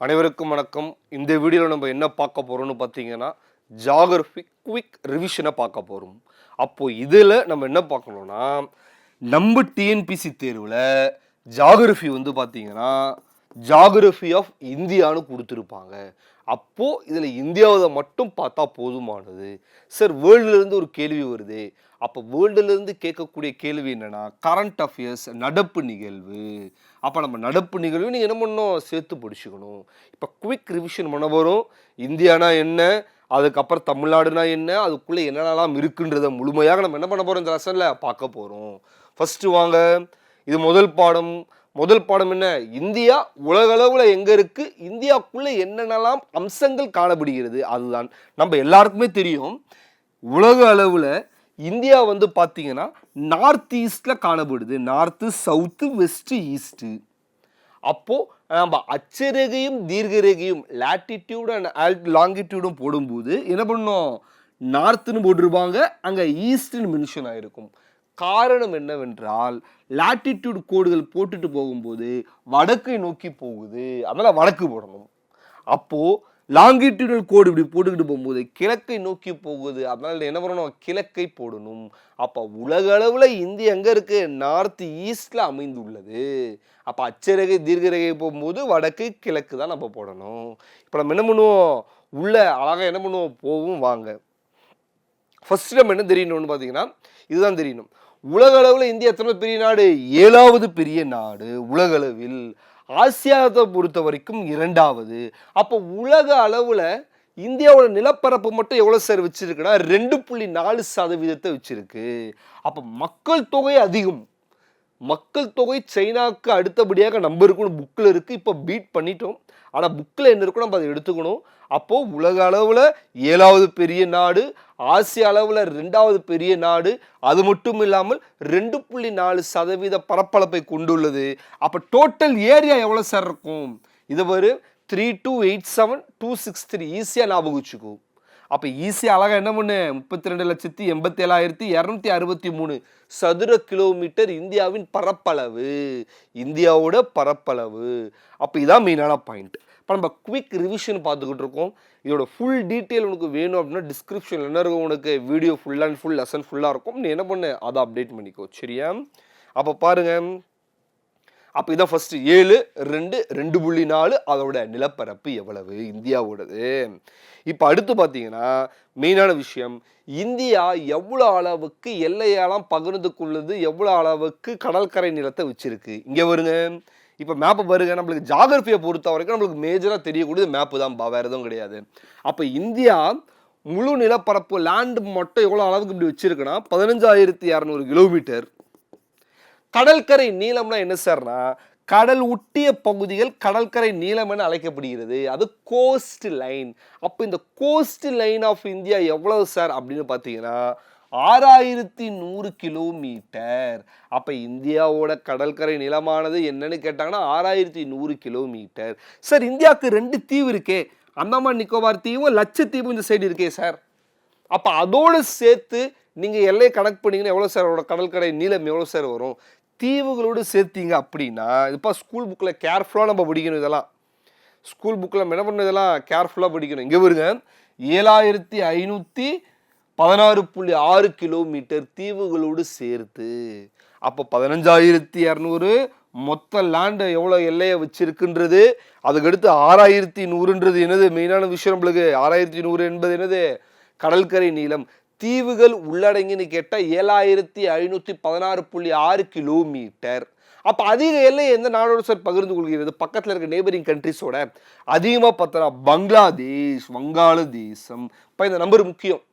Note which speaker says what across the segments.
Speaker 1: அனைவருக்கும் வணக்கம். இந்த வீடியோவில் நம்ம என்ன பார்க்க போகிறோம்னு பார்த்தீங்கன்னா, ஜியாகிரஃபி குவிக் ரிவிஷனை பார்க்க போகிறோம். அப்போது இதில் நம்ம என்ன பார்க்கணும்னா, நம்ம டிஎன்பிசி தேர்வில் ஜியாகிரஃபி பார்த்தீங்கன்னா ஜியாகிரஃபி ஆஃப் இந்தியான்னு கொடுத்துருப்பாங்க. அப்போது இதில் இந்தியாவை மட்டும் பார்த்தா போதுமானது. சார் வேர்ல்டுலேருந்து ஒரு கேள்வி வருது. அப்போ வேர்ல்டுலேருந்து கேட்கக்கூடிய கேள்வி என்னென்னா, கரண்ட் அஃபேர்ஸ் நடப்பு நிகழ்வு. அப்போ நம்ம நடப்பு நிகழ்வு நீங்கள் என்ன பண்ணணும், சேர்த்து படிச்சுக்கணும். இப்போ குவிக் ரிவிஷன் பண்ண போகிறோம். இந்தியானா என்ன, அதுக்கப்புறம் தமிழ்நாடுனா என்ன, அதுக்குள்ளே என்னென்னலாம் இருக்குன்றதை முழுமையாக நம்ம என்ன பண்ண போகிறோம் இந்த லெசனில் பார்க்க போகிறோம். ஃபஸ்ட்டு வாங்க, இது முதல் பாடம். முதல் பாடம் என்ன, இந்தியா உலகளவில் எங்கே இருக்குது, இந்தியாவுக்குள்ளே என்னென்னலாம் அம்சங்கள் காணப்படுகிறது. அதுதான் நம்ம எல்லாருக்குமே தெரியும். உலக அளவில் இந்தியா பார்த்தீங்கன்னா நார்த் ஈஸ்டில் காணப்படுது. North, south, west, east. அப்போது நம்ம அச்சரேகையும் தீர்க்கரேகையும் லாட்டிடியூட் அண்ட் லாங்கிடியூடும் போடும்போது என்ன பண்ணோம், நார்த்துன்னு போட்டிருப்பாங்க, அங்கே ஈஸ்ட்னு மென்ஷன் ஆகிருக்கும். காரணம் என்னவென்றால் லாட்டிடியூட் கோடுகள் போட்டுட்டு போகும்போது வடக்கை நோக்கி போகுது, அதனால் வடக்கு போடணும். அப்போது லாங்கிடியூடல் கோடு இப்படி போட்டுக்கிட்டு போகும்போது கிழக்கை நோக்கி போகுது, அதனால் என்ன பண்ணணும், கிழக்கை போடணும். அப்போ உலக அளவில் இந்தியா எங்கே இருக்குது, நார்த் ஈஸ்டில் அமைந்துள்ளது. அப்போ அச்சரேகை தீர்க்கரேகை போகும்போது வடக்கு கிழக்கு தான் நம்ம போடணும். இப்போ நம்ம என்ன பண்ணுவோம், உள்ள அழகாக என்ன பண்ணுவோம், போவோம் வாங்க. ஃபர்ஸ்ட் நம்ம என்ன தெரியணும்னு பார்த்தீங்கன்னா இதுதான் தெரியணும். உலக அளவில் இந்தியா எத்தனை பெரிய நாடு, 7வது பெரிய நாடு உலக அளவில். ஆசியாவை பொறுத்த வரைக்கும் 2வது. அப்போ உலக அளவில் இந்தியாவோட நிலப்பரப்பு மட்டும் எவ்வளோ சார் வச்சிருக்குன்னா 2.4% வச்சிருக்கு. அப்போ மக்கள் தொகை அதிகம். மக்கள் தொகை சைனாவுக்கு அடுத்தபடியாக நம்ம இருக்கணும் புக்கில் இருக்குது. இப்போ பீட் பண்ணிட்டோம். ஆனால் புக்கில் என்ன இருக்கணும் நம்ம அதை எடுத்துக்கணும். அப்போது உலக அளவில் 7வது பெரிய நாடு, ஆசிய அளவில் 2வது பெரிய நாடு. அது மட்டும் இல்லாமல் 2.4% பரப்பளப்பை கொண்டுள்ளது. அப்போ டோட்டல் ஏரியா எவ்வளோ சார் இருக்கும், இது ஒரு 3287263 ஈஸியாக ஞாபகம் வச்சுக்கோ. அப்போ ஈஸியாக அழகாக என்ன பண்ணு, 32,87,263 சதுர கிலோமீட்டர் இந்தியாவின் பரப்பளவு, இந்தியாவோட பரப்பளவு. அப்போ இதான் மெயினான பாயிண்ட். இப்போ நம்ம குவிக் ரிவிஷன் பார்த்துக்கிட்டு இருக்கோம். இதோட ஃபுல் டீட்டெயில் உனக்கு வேணும் அப்படின்னா டிஸ்கிரிப்ஷனில் என்ன இருக்கும், உனக்கு video full and full lesson ஃபுல்லாக இருக்கும். நீ என்ன பண்ணு, அதை அப்டேட் பண்ணிக்கோ, சரியா? அப்போ பாருங்கள், அப்போ இதான் ஃபஸ்ட்டு 7.2.4 அதோட நிலப்பரப்பு எவ்வளவு இந்தியாவோடது. இப்போ அடுத்து பார்த்தீங்கன்னா மெயினான விஷயம், இந்தியா எவ்வளோ அளவுக்கு எல்லையெல்லாம் பகிர்ந்து கொள்ளுது, எவ்வளோ அளவுக்கு கடற்கரை நிலத்தை வச்சிருக்கு. இங்கே வருங்க, இப்போ மேப்பை பாருங்க. நம்மளுக்கு ஜியாகிரபியை பொறுத்த வரைக்கும் நம்மளுக்கு மேஜராக தெரியக்கூடியது மேப்பு தான், வேறு எதுவும் கிடையாது. அப்போ இந்தியா முழு நிலப்பரப்பு லேண்டு மட்டும் எவ்வளோ அளவுக்கு இப்படி வச்சிருக்குன்னா 15,200 கிலோமீட்டர். கடற்கரை நீளம்னா என்ன சார்னா, கடல் ஒட்டிய பகுதிகள் கடற்கரை நீளம் என அழைக்கப்படுகிறது. அது கோஸ்ட் லைன். அப்போ இந்த கோஸ்ட் லைன் ஆஃப் இந்தியா எவ்வளவு சார் அப்படின்னு பார்த்தீங்கன்னா 6,100 கிலோமீட்டர். அப்போ இந்தியாவோட கடற்கரை நிலமானது என்னன்னு கேட்டாங்கன்னா 6,100 கிலோமீட்டர். சார் இந்தியாவுக்கு 2 தீவு இருக்கே, அந்தமான் நிக்கோபார் தீவும் லட்சத்தீவும் இந்த சைடு இருக்கே சார். அப்போ அதோடு சேர்த்து நீங்கள் எல்லையை கனெக்ட் பண்ணிங்கன்னா எவ்வளோ சார் அவரோட கடற்கரை நீளம் எவ்வளோ சார் வரும், தீவுகளோடு சேர்த்தீங்க அப்படின்னா. இப்போ ஸ்கூல் புக்கில் கேர்ஃபுல்லாக நம்ம படிக்கணும். இதெல்லாம் ஸ்கூல் புக்கில் நம்ம என்ன பண்ணணும், இதெல்லாம் கேர்ஃபுல்லாக படிக்கணும். இங்கே வருங்க, 7,516.6 கிலோமீட்டர் தீவுகளோடு சேர்த்து. அப்போ 15,200 மொத்த லேண்டு எவ்வளோ எல்லையை வச்சிருக்குன்றது. அதுக்கடுத்து 6,100ன்றது என்னது மெயினான விஷயம் நம்மளுக்கு. 6,100 என்பது என்னது, கடற்கரை நீளம். தீவுகள் உள்ளடங்கின்னு கேட்டால் 7,516.6 கிலோமீட்டர். அப்போ அதிக எல்லை எந்த நாடோட சார் பகிர்ந்து கொள்கிறது, பக்கத்தில் இருக்க நெய்பரிங் கண்ட்ரிஸோட. அதிகமாக பார்த்தோன்னா பங்களாதேஷ், வங்காளதேசம். இப்போ இந்த நம்பர் முக்கியம்,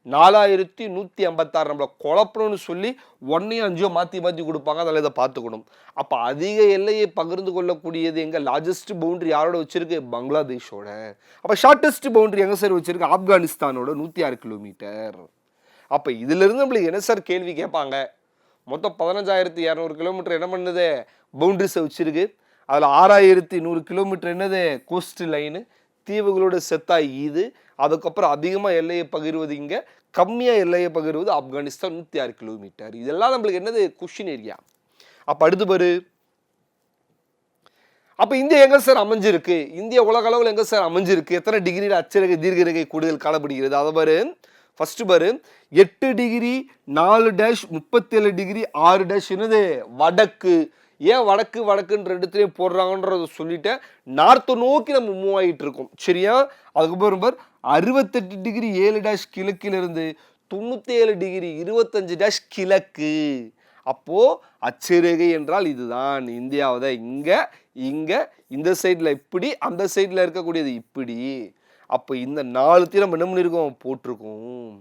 Speaker 1: 4,156. நம்மளை குழப்பணும்னு சொல்லி 1 5 மாற்றி மாற்றி கொடுப்பாங்க, அதில் இதை பார்த்துக்கணும். அப்போ அதிக எல்லையை பகிர்ந்து கொள்ளக்கூடியது எங்கள் லார்ஜஸ்ட் பவுண்டரி யாரோட வச்சிருக்கு, பங்களாதேஷோட. அப்போ ஷார்ட்டஸ்ட் பவுண்டரி எங்கே சார் வச்சிருக்கு, ஆப்கானிஸ்தானோட 106 கிலோமீட்டர். அப்போ இதிலிருந்து நம்மளுக்கு என்ன சார் கேள்வி கேட்பாங்க, மொத்தம் 15,200 கிலோமீட்டர் என்ன பண்ணுது, பவுண்டரிஸை வச்சிருக்கு. அதில் 6,100 கிலோமீட்டர் என்னது, கோஸ்ட் லைனு, தீவுகளோட செத்தா இது. அதுக்கப்புறம் அதிகமாக எல்லையை பகிர்வது இங்கே, கம்மியாக எல்லையை பகிர்வது ஆப்கானிஸ்தான் 106 கிலோமீட்டர். இதெல்லாம் நம்மளுக்கு என்னது, கொஷின் ஏரியா. அப்போ அடுத்து பாரு, அப்ப இந்தியா எங்க சார் அமைஞ்சிருக்கு? இந்தியா உலக அளவில் எங்க சார் அமைஞ்சிருக்கு? எத்தனை டிகிரியில் அட்சரேகை தீர்க்கரேகை கோடுகள் காணப்படுகிறது? அதை பாரு. ஃபர்ஸ்ட் பாரு, 8 டிகிரி 4 டேஷ் 37 டிகிரி 6 டேஷ் என்னது வடக்கு. ஏன் வடக்கு வடக்குன்ற இடத்துலயே போடுறாங்கன்றத சொல்லிட்டேன். நார்த்தை நோக்கி நம்ம மூவ் ஆகிட்டு இருக்கோம். சரியா? அதுக்கப்புறம் பார் 68 டிகிரி 7 டேஷ் கிழக்கிலிருந்து 97 டிகிரி 25 டேஷ் கிழக்கு. அப்போ அட்சரேகை என்றால் இதுதான். இந்தியாவை இங்க இங்க இந்த சைடில் இப்படி, அந்த சைடில் இருக்கக்கூடியது இப்படி. அப்போ இந்த 4 நம்ம என்ன பண்ணியிருக்கோம் போட்டிருக்கோம்.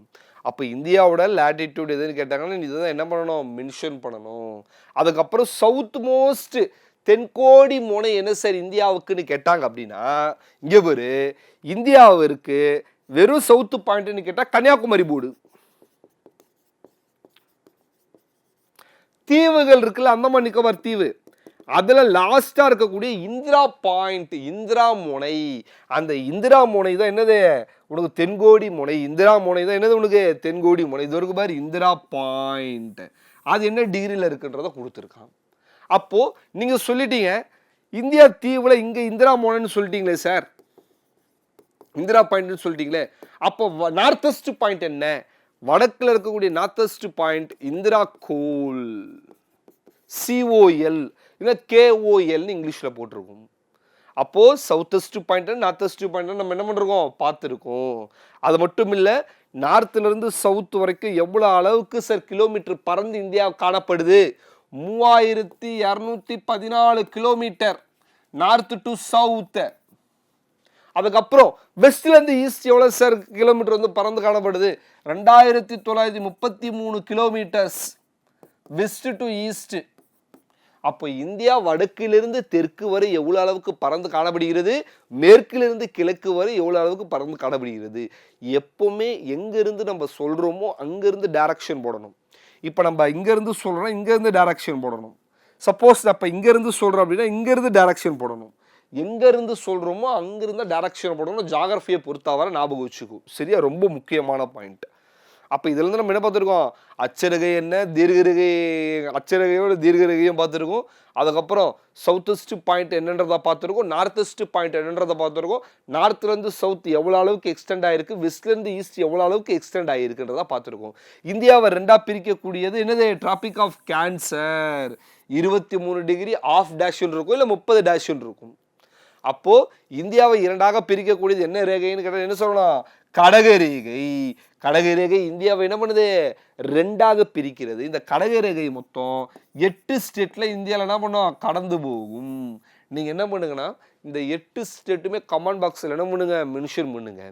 Speaker 1: அப்போ இந்தியாவோட லேட்டிடியூட் எதுன்னு கேட்டாங்கன்னா இதுதான் என்ன பண்ணணும் மென்ஷன் பண்ணணும். அதுக்கப்புறம் சவுத் மோஸ்ட் தென்கோடி முனை என்ன சார் இந்தியாவுக்குன்னு கேட்டாங்க அப்படின்னா இங்கே பாரு, இந்தியாவிற்கு வெறும் சவுத்து பாயிண்ட்னு கேட்டால் கன்னியாகுமரி போர்டு. தீவுகள் இருக்குல்ல, அந்தமான் நிக்கோபார் தீவு, அதுல லாஸ்டா இருக்கக்கூடிய இந்திரா பாயிண்ட், இந்திரா முனை. அந்த இந்திரா முனை தான் என்னது உனக்கு தென்கோடி முனை. இந்திரா முனை தான் என்னது உனக்கு தென்கோடி முனை. இது வரைக்கும் பாரு இந்திரா பாயிண்ட். அது என்ன டிகிரியில் இருக்குன்றத கொடுத்துருக்கான். அப்போ நீங்க சொல்லிட்டீங்க இந்தியா தீவுல இங்க இந்திரா முனைன்னு சொல்லிட்டீங்களே சார், இந்திரா பாயிண்ட் சொல்லிட்டீங்களே. அப்போ நார்த் வெஸ்ட் பாயிண்ட் என்ன? வடக்கில் இருக்கக்கூடிய நார்த் வெஸ்ட் பாயிண்ட் இந்திரா கோல், COL இல்லை KOL இங்கிலீஷில் போட்டிருக்கோம். அப்போ south west point north west point நம்ம என்ன பண்ணிருக்கோம் பார்த்துருக்கோம். அது மட்டும் இல்லை, நார்த்ல இருந்து சவுத் வரைக்கும் எவ்வளோ அளவுக்கு சார் கிலோமீட்டர் பறந்து இந்தியா காணப்படுது? 3214 கிலோமீட்டர் நார்த் டு சவுத். அதுக்கப்புறம் வெஸ்ட்ல இருந்து ஈஸ்ட் எவ்வளவு சார் கிலோமீட்டர் வந்து பறந்து காணப்படுது? 2933 கிலோமீட்டர்ஸ் வெஸ்ட் டு ஈஸ்ட். அப்போ இந்தியா வடக்கிலிருந்து தெற்கு வரை எவ்வளவு அளவுக்கு பறந்து காணப்படுகிறது? மேற்கிலிருந்து கிழக்கு வரை எவ்வளவு அளவுக்கு பறந்து காணப்படுகிறது? எப்பவுமே எங்க இருந்து நம்ம சொல்றோமோ அங்க இருந்து டைரக்ஷன் போடணும். இப்போ நம்ம இங்க இருந்து சொல்றோம், இங்க இருந்து டைரக்ஷன் போடணும். சப்போஸ் அப்ப இங்க இருந்து சொல்றோம் அப்படின்னா இங்க இருந்து டைரக்ஷன் போடணும். எங்க இருந்து சொல்றோமோ அங்க இருந்து டைரக்ஷன் போடணும். ஜியோகிராஃபியை பொறுத்தவரை ஞாபகம் வச்சுக்கோ. சரியா? ரொம்ப முக்கியமான பாயிண்ட். அப்ப இதுல இருந்து நம்ம என்ன பார்த்துருக்கோம்? அச்சரகை என்ன, தீர்க்கரேகை, அச்சரகையோட தீர்க்கரேகையும் பார்த்துருக்கோம். அதுக்கப்புறம் சவுத் வெஸ்ட் பாயிண்ட் என்னன்றதை பார்த்துருக்கோம், நார்த் வெஸ்ட் பாயிண்ட் என்னன்றதை பார்த்துருக்கோம். நார்த்ல இருந்து சவுத் எவ்வளவு அளவுக்கு எக்ஸ்டெண்ட் ஆயிருக்கு, வெஸ்ட்ல இருந்து ஈஸ்ட் எவ்வளவு அளவுக்கு எக்ஸ்டெண்ட் ஆயிருக்குன்றதா பார்த்துருக்கோம். இந்தியாவை ரெண்டா பிரிக்கக்கூடியது என்னது? Tropic of cancer. 23 degree of டேஷன் இருக்கும், இல்லை 30 டேஷன் இருக்கும். அப்போ இந்தியாவை இரண்டாக பிரிக்கக்கூடியது என்ன ரேகைன்னு கேட்டால் என்ன சொல்லலாம்? கடகரேகை. கடகரேகை இந்தியாவை என்ன பண்ணுது? ரெண்டாக பிரிக்கிறது. இந்த கடகரேகை மொத்தம் 8 ஸ்டேட்ல இந்தியாவில் என்ன பண்ணும்? கடந்து போகும். நீங்க என்ன பண்ணுங்கன்னா இந்த 8 ஸ்டேட்டுமே கமெண்ட் பாக்ஸில் என்ன பண்ணுங்க? மென்ஷன் பண்ணுங்க.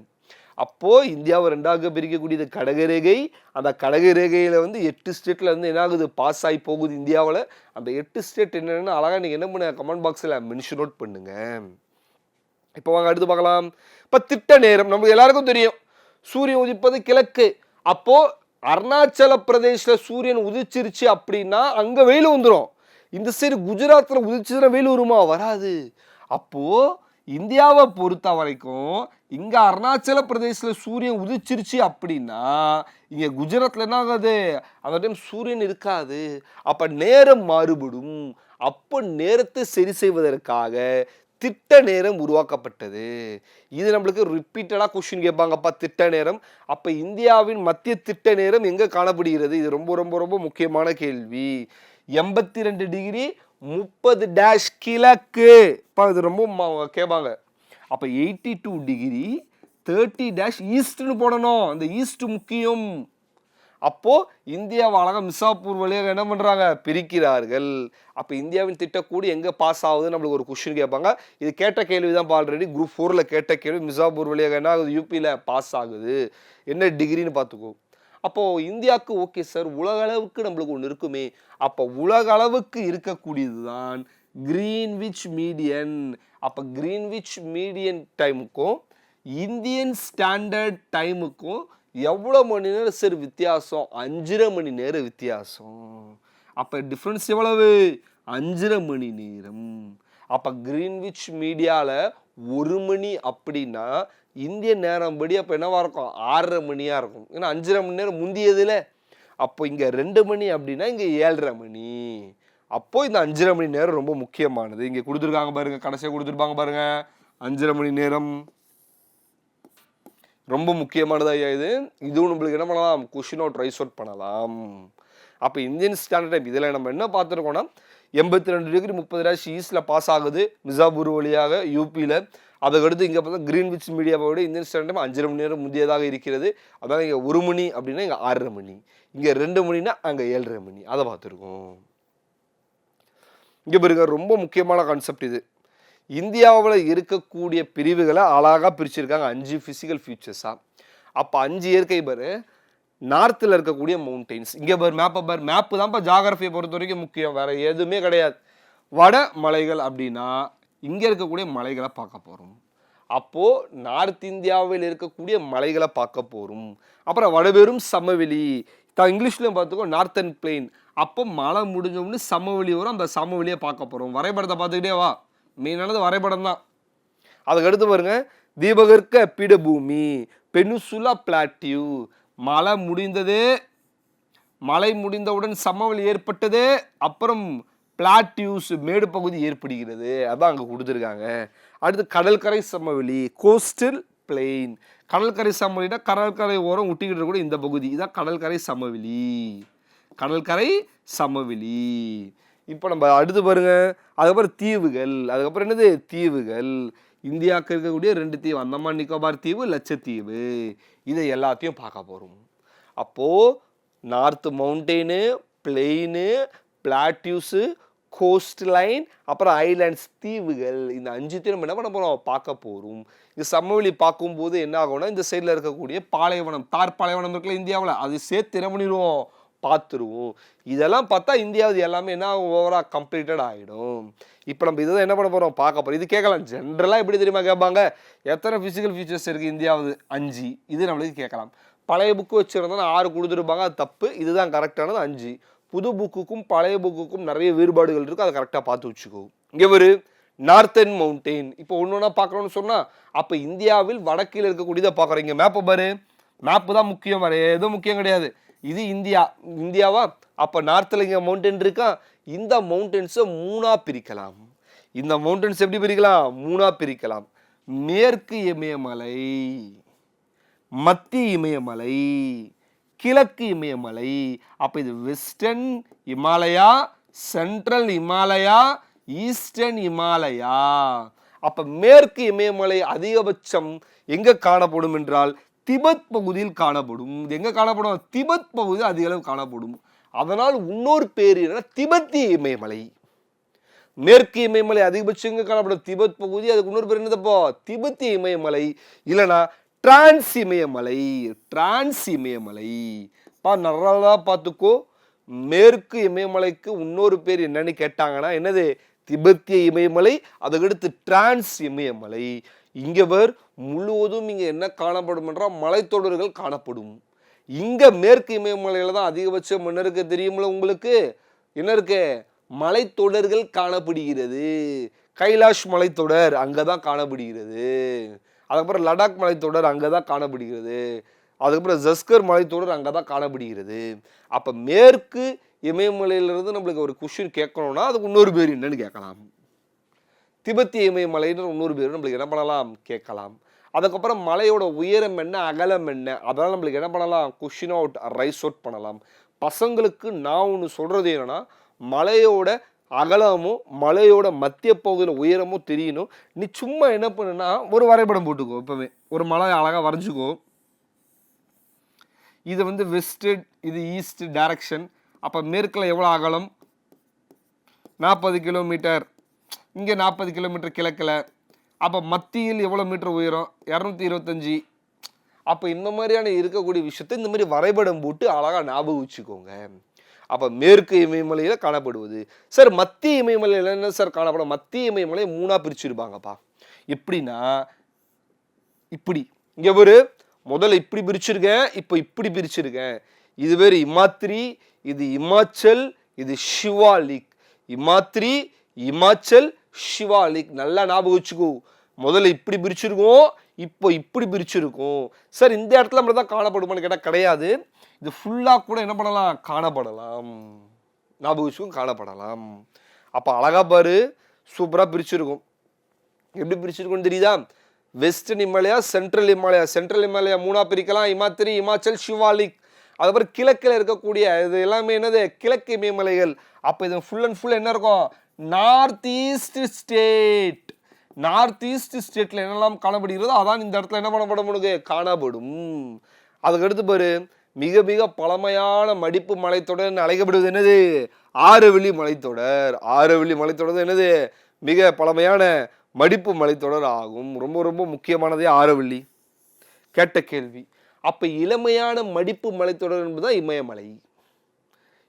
Speaker 1: அப்போ இந்தியாவை ரெண்டாக பிரிக்கக்கூடியது கடகரேகை. அந்த கடகரேகையில வந்து 8 ஸ்டேட்ல இருந்து என்ன ஆகுது? பாஸ் ஆகி போகுது இந்தியாவில். அந்த 8 ஸ்டேட் என்னன்னு அழகா நீங்க என்ன பண்ணுங்க? கமெண்ட் பாக்ஸில் மென்ஷன் அவுட் பண்ணுங்க. இப்போ வாங்க அடுத்து பார்க்கலாம். இப்போ திட்ட நேரம் நமக்கு எல்லாருக்கும் தெரியும், சூரியன் உதிப்பது கிழக்கு. அப்போ அருணாச்சல பிரதேசில் சூரியன் உதிச்சிருச்சு அப்படின்னா அங்க வெயில் வந்துடும். இந்த சைடு குஜராத்ல உதிச்சுன்னா வெயில் வருமா? வராது. அப்போ இந்தியாவை பொறுத்த வரைக்கும் இங்க அருணாச்சல பிரதேசில் சூரியன் உதிச்சிருச்சு அப்படின்னா இங்க குஜராத்ல என்ன ஆகாது? அந்த டைம் சூரியன் இருக்காது. அப்ப நேரம் மாறுபடும். அப்போ நேரத்தை சரி செய்வதற்காக திட்ட நேரம் உருவாக்கப்பட்டது. இது நம்மளுக்கு ரிப்பீட்டடா கொஸ்டின் கேட்பாங்கப்பா, திட்ட நேரம். அப்ப இந்தியாவின் மத்திய திட்ட நேரம் எங்க காணப்படுகிறது? இது ரொம்ப ரொம்ப ரொம்ப முக்கியமான கேள்வி. 82 டிகிரி 30 டேஷ் கிழக்கு. இது ரொம்ப கேட்பாங்க. அப்ப 82 டிகிரி 30 டேஷ் ஈஸ்ட்னு போடணும். அந்த ஈஸ்ட் முக்கியம். அப்போ இந்தியாவை அழகா மிசாப்பூர் வழியாக என்ன பண்றாங்க? பிரிக்கிறார்கள். அப்ப இந்தியாவின் திட்டக்கூடி எங்க பாஸ் ஆகுது நம்மளுக்கு ஒரு கொஸ்டின் கேட்பாங்க. இது கேட்ட கேள்விதான் ஆல்ரெடி குரூப் 4ல கேட்ட கேள்வி. மிசாப்பூர் வழியாக என்ன ஆகுது? யூபியில் பாஸ் ஆகுது. என்ன டிகிரின்னு பார்த்துக்கோ. அப்போ இந்தியாவுக்கு ஓகே சார், உலக அளவுக்கு நம்மளுக்கு ஒன்று இருக்குமே. அப்போ உலக அளவுக்கு இருக்கக்கூடியதுதான் கிரீன்விச் மீடியன். அப்போ கிரீன்விச் மீடியன் டைமுக்கும் இந்தியன் ஸ்டாண்டர்ட் டைமுக்கும் எவ்வளோ மணி நேரம் சார் வித்தியாசம்? 5.5 மணி நேரம் வித்தியாசம். அப்போ டிஃப்ரென்ஸ் எவ்வளவு? 5.5 மணி நேரம். அப்போ கிரீன்விச் மீடியாவில் 1 மணி அப்படின்னா இந்திய நேரம் படி அப்போ என்னவா இருக்கும்? 6.5 மணியாக இருக்கும். ஏன்னா 5.5 மணி நேரம் முந்தியதில். அப்போ இங்கே 2 மணி அப்படின்னா இங்கே 7.5 மணி. அப்போ இந்த 5.5 மணி நேரம் ரொம்ப முக்கியமானது. இங்க கொடுத்துருக்காங்க பாருங்க, கடைசியா கொடுத்துருப்பாங்க பாருங்க, 5.5 மணி நேரம் ரொம்ப முக்கியமானது ஐயா. இதுவும் நம்மளுக்கு என்ன பண்ணலாம், கொஸ்டின் அவுட் ரைஸ் அவுட் பண்ணலாம். அப்போ இந்தியன் ஸ்டாண்டர்ட் டைம் இதில் நம்ம என்ன பார்த்துருக்கோம்னா 82 டிகிரி 30 ஈஸ்டில் பாஸ் ஆகுது மிர்சாபூர் வழியாக யூபியில். அதுக்கடுத்து இங்கே பார்த்தா கிரீன்விச் மீடியாவோட இந்தியன் ஸ்டாண்டர்ட் டைம் 5.5 மணி நேரம் முந்தியதாக இருக்கிறது. அதாவது இங்கே 1 மணி அப்படின்னா இங்கே 6.5 மணி, இங்கே 2 மணினா அங்கே 7.5 மணி. அதை பார்த்துருக்கோம். இங்கே பாருங்க, ரொம்ப முக்கியமான கான்செப்ட் இது. இந்தியாவில் இருக்கக்கூடிய பிரிவுகளை அழகாக பிரிச்சிருக்காங்க 5 ஃபிசிக்கல் ஃபீச்சர்ஸாக. அப்போ 5 இயற்கை பாரு, நார்த்தில் இருக்கக்கூடிய மவுண்டெயின்ஸ். இங்கே பாரு மேப்பை பாரு, மேப்பு தான்ப்பா ஜாகிரபியை பொறுத்த வரைக்கும் முக்கியம், வேற எதுவுமே கிடையாது. வட மலைகள் அப்படின்னா இங்கே இருக்கக்கூடிய மலைகளை பார்க்க போகிறோம். அப்போது நார்த் இந்தியாவில் இருக்கக்கூடிய மலைகளை பார்க்க போகிறோம். அப்புறம் வடபெரும் சமவெளி, இங்கிலீஷ்லையும் பார்த்துக்கோ நார்த்தன் பிளெயின். அப்போ மழை முடிஞ்சோம்னு சமவெளி வரும், அந்த சமவெளியை பார்க்க போகிறோம். வரைபடத்தை பார்த்துக்கிட்டே வா, மெயினானது வரைபடம் தான். அதுக்கடுத்து பாருங்க, தீபகற்க பீடபூமி, பெனுசுலா பிளாட்டியூ, மழை முடிந்தது, மழை முடிந்தவுடன் சமவெளி ஏற்பட்டது, அப்புறம் பிளாட்டியூஸ் மேடு பகுதி ஏற்படுகிறது. அதான் அங்கே கொடுத்துருக்காங்க. அடுத்து கடற்கரை சமவெளி, கோஸ்டல் பிளெயின். கடற்கரை சமவெளினா கடற்கரை ஓரம் ஒட்டிக்கிட்டு கூட இந்த பகுதி, இதான் கடற்கரை சமவெளி. கடற்கரை சமவெளி. இப்போ நம்ம அடுத்து பாருங்க, அதுக்கப்புறம் தீவுகள். அதுக்கப்புறம் என்னது, தீவுகள். இந்தியாவுக்கு இருக்கக்கூடிய 2 தீவு, அந்தமான் நிக்கோபார் தீவு, லட்சத்தீவு. இதை எல்லாத்தையும் பார்க்க போகிறோம். அப்போது நார்த் மவுண்டெயினு, பிளெயினு, பிளாட்டியூஸு, கோஸ்ட் லைன், அப்புறம் ஐலாண்ட்ஸ் தீவுகள். இந்த 5 நம்ம என்ன பண்ண போகிறோம், பார்க்க போகிறோம். இந்த சமவெளி பார்க்கும்போது என்ன ஆகும்னா, இந்த சைடில் இருக்கக்கூடிய பாலைவனம், தார் பாலைவனம் இருக்குல்ல இந்தியாவில், அது சேர்த்து என்ன பண்ணிடுவோம், பார்த்துருவோம். இதெல்லாம் பார்த்தா இந்தியாவது எல்லாமே என்ன ஓவராக கம்ப்ளீட்டட் ஆகிடும். இப்போ நம்ம இதை என்ன பண்ண போகிறோம், பார்க்க போகிறோம். இது கேட்கலாம், ஜென்ரலாக எப்படி தெரியுமா கேட்பாங்க, எத்தனை ஃபிசிக்கல் ஃபீச்சர்ஸ் இருக்குது இந்தியாவது, 5. இது நம்மளுக்கு கேட்கலாம். பழைய புக்கு வச்சுருந்தோன்னா 6 கொடுத்துருப்பாங்க, அது தப்பு. இதுதான் கரெக்டானது 5. புது புக்குக்கும் பழைய புக்குக்கும் நிறைய வேறுபாடுகள் இருக்குது, அதை கரெக்டாக பார்த்து வச்சுக்கோ. இங்கே ஒரு நார்த்தன் மவுண்டெயின். இப்போ ஒன்று ஒன்றா பார்க்கணும்னு சொன்னால், அப்போ இந்தியாவில் வடக்கில் இருக்கக்கூடியதை பார்க்குறோம். இங்கே மேப்பை பாரு, மேப்பு தான் முக்கியம், வேறு எதுவும் முக்கியம் கிடையாது. இது இந்தியாவா, அப்போ நார்த்தில் இங்கே மவுண்டன் இருக்கா, இந்த மவுண்டன்ஸை 3ஆ பிரிக்கலாம். இந்த மவுண்டன்ஸ் எப்படி பிரிக்கலாம், 3ஆ பிரிக்கலாம். மேற்கு இமயமலை, மத்திய இமயமலை, கிழக்கு இமயமலை. அப்போ இது western Himalaya, central Himalaya, eastern Himalaya. அப்போ மேற்கு இமயமலை அதிகபட்சம் எங்கே காணப்படும் என்றால் திபெத் பகுதியில் காணப்படும். எங்க காணப்படும், திபெத் பகுதியில் அதிக அளவு காணப்படும். அதனால் இன்னொரு பேர் என்ன, திபெத்திய இமயமலை. மேற்கு இமயமலை அதிகபட்சம் எங்க காணப்படும், திபெத் பகுதி. அதுக்கு இன்னொரு பேர் என்னதப்போ, திபெத்திய இமயமலை, இல்லைனா டிரான்ஸ் இமயமலை. டிரான்ஸ் இமயமலை நல்லா பார்த்துக்கோ. மேற்கு இமயமலைக்கு இன்னொரு பேர் என்னன்னு கேட்டாங்கன்னா என்னது, திபெத்திய இமயமலை. அதுக்கடுத்து டிரான்ஸ் இமயமலை. இங்க பேர் முழுவதும் இங்க என்ன காணப்படும் என்றால் மலைத்தொடர்கள் காணப்படும். இங்க மேற்கு இமயமலையில தான் அதிகபட்சம் என்ன இருக்கு தெரியுமில்ல உங்களுக்கு, என்ன இருக்கு, மலைத்தொடர்கள் காணப்படுகிறது. கைலாஷ் மலைத்தொடர் அங்கதான் காணப்படுகிறது. அதுக்கப்புறம் லடாக் மலைத்தொடர் அங்கதான் காணப்படுகிறது. அதுக்கப்புறம் ஜஸ்கர் மலைத்தொடர் அங்கதான் காணப்படுகிறது. அப்ப மேற்கு இமயமலையிலிருந்து நம்மளுக்கு ஒரு கொஸ்டின் கேட்கணும்னா அதுக்கு இன்னொரு பேர் என்னன்னு கேட்கலாம். திபெத்திய இமயமலைன்னு இன்னொரு பேர் நம்மளுக்கு என்ன பண்ணலாம், கேட்கலாம். அதுக்கப்புறம் மலையோட உயரம் என்ன, அகலம் என்ன, அதெல்லாம் நம்மளுக்கு என்ன பண்ணலாம், கொஸ்டின் அவுட் ரைஸ் அவுட் பண்ணலாம். பசங்களுக்கு நான் ஒன்று சொல்றது என்னன்னா, மலையோட அகலமும் மலையோட மத்திய பகுதியில் உயரமும் தெரியணும். நீ சும்மா என்ன பண்ணுன்னா ஒரு வரைபடம் போட்டுக்கோ, இப்போவே ஒரு மலை அழகாக வரைஞ்சிக்கோ. இது வந்து வெஸ்ட், இது ஈஸ்ட் டைரக்ஷன். அப்போ மேற்கில் எவ்வளோ அகலம், 40 கிலோமீட்டர். இங்கே 40 கிலோமீட்டர் கிழக்கில். அப்போ மத்தியில் எவ்வளோ மீட்டர் உயரம், 225. அப்போ இந்த மாதிரியான இருக்கக்கூடிய விஷயத்தை இந்த மாதிரி வரைபடம் போட்டு அழகாக ஞாபகம் வச்சுக்கோங்க. அப்போ மேற்கு இமயமலையில் காணப்படுவது. சார் மத்திய இமயமலையில் என்ன சார் காணப்படும், மத்திய இமயமலையை 3ஆ பிரிச்சிருப்பாங்கப்பா. எப்படின்னா இப்படி, இங்கே ஒரு முதல்ல இப்படி பிரிச்சிருக்கேன், இப்போ இப்படி பிரிச்சிருக்கேன். இது பேர் இமாத்ரி, இது இமாச்சல், இது ஷிவாலிக். இமாத்ரி, இமாச்சல், ஷிவாலிக். நல்லா ஞாபகம் வச்சுக்கோ. முதல்ல இப்படி பிரிச்சிருக்கோம், இப்போ இப்படி பிரிச்சிருக்கோம். சார் இந்த இடத்துல மட்டும் தான் காணப்படுமான்னு கேட்டால் கிடையாது. இது ஃபுல்லாக கூட என்ன பண்ணலாம், காணப்படலாம். ஞாபகம் வச்சுக்கும் காணப்படலாம். அப்போ அழகா பாரு, சூப்பராக பிரிச்சிருக்கும். எப்படி பிரிச்சிருக்கும்னு தெரியுதா? Western Himalaya, central Himalaya. Central Himalaya 3ஆ பிரிக்கலாம், இமாத்திரி, இமாச்சல், சிவாலிக். அதுக்கப்புறம் கிழக்கில் இருக்கக்கூடிய இது எல்லாமே என்னது, கிழக்கு இமயமலைகள். அப்போ இது ஃபுல் அண்ட் ஃபுல் என்ன இருக்கும், north east state. North east ஸ்டேட்ல என்னெல்லாம் காணப்படுகிறதோ அதான் இந்த இடத்துல என்ன பண்ணப்படும், உனக்கு காணப்படும். அதுக்கடுத்து பாரு, மிக மிக பழமையான மடிப்பு மலைத்தொடர் அழைக்கப்படுவது என்னது, ஆரவல்லி மலைத்தொடர். ஆரவல்லி மலைத்தொடர் என்னது, மிக பழமையான மடிப்பு மலைத்தொடர் ஆகும். ரொம்ப ரொம்ப முக்கியமானதே ஆரவல்லி. கேட்ட கேள்வி. அப்ப இளமையான மடிப்பு மலைத்தொடர் என்பதுதான் இமயமலை.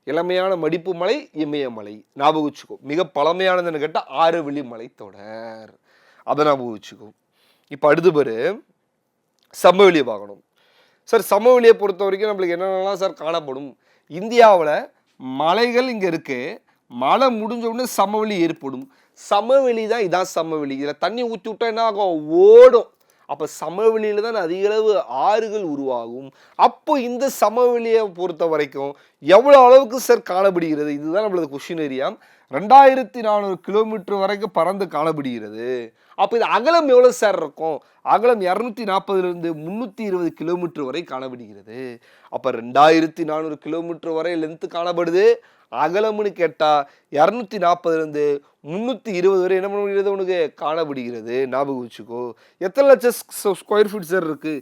Speaker 1: இளமையான மடிப்பு மலை இமயமலை. ஞாபகம் வச்சுக்கோ. மிக பழமையானதுன்னு கேட்டா ஆரவல்லி மலைத்தொடர். அதை ஞாபகம் வச்சுக்கோ. இப்ப அடுத்து பாரு, சமவெளியை பார்க்கணும். சார் சமவெளியை பொறுத்த வரைக்கும் நம்மளுக்கு என்னென்னலாம் சார் காணப்படும், இந்தியாவில் மலைகள் இங்கே இருக்கு, மழை முடிஞ்ச உடனே சமவெளி ஏற்படும். சமவெளி தான், இதான் சமவெளி. இதில் தண்ணி ஊற்றி விட்டா என்ன ஆகும், ஓடும். அப்போ சமவெளியில தான் அதிக அளவு ஆறுகள் உருவாகும். அப்போ இந்த சமவெளியை பொறுத்த வரைக்கும் எவ்வளோ அளவுக்கு சார் காணப்படுகிறது, இதுதான் நம்மளது கொஸ்டின் ஏரியா. 2400 கிலோமீட்டர் வரைக்கும் பறந்து காணப்படுகிறது. அப்போ இது அகலம் எவ்வளோ சார் இருக்கும், அகலம் 240 320 கிலோமீட்டர் வரை காணப்படுகிறது. அப்போ 2400 கிலோமீட்டர் வரை லென்த்து காணப்படுது. அகலம்னு கேட்டால் 240 320 வரை என்ன பண்ண முடிகிறது, உனக்கு காணப்படுகிறது. ஞாபகம் வச்சுக்கோ. எத்தனை லட்சம் ஸ்கொயர் ஃபீட் சார் இருக்கு,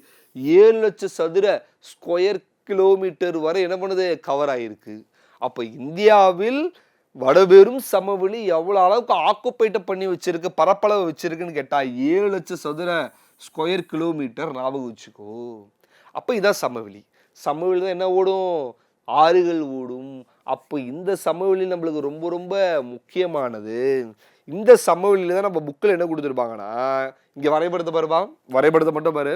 Speaker 1: 7 லட்சம் சதுர ஸ்கொயர் கிலோமீட்டர் வரை என்ன பண்ணுது, கவர் ஆகிருக்கு. அப்போ இந்தியாவில் வடபெரும் சமவெளி எவ்வளோ அளவுக்கு ஆக்குப்பைட்ட பண்ணி வச்சிருக்கு, பரப்பளவு வச்சிருக்குன்னு கேட்டால் 7 லட்சம் சதுர ஸ்கொயர் கிலோமீட்டர். ஞாபகம் வச்சுக்கோ. அப்போ இதான் சமவெளி. சமவெளி தான் என்ன ஓடும், ஆறுகள் ஓடும். அப்போ இந்த சமவெளி நம்மளுக்கு ரொம்ப ரொம்ப முக்கியமானது. இந்த சமவெளியில தான் நம்ம புக்கில் என்ன கொடுத்துருப்பாங்கன்னா, இங்கே வரைபடத்தை பாருப்பா, வரைபடத்தை மட்டும் பாரு.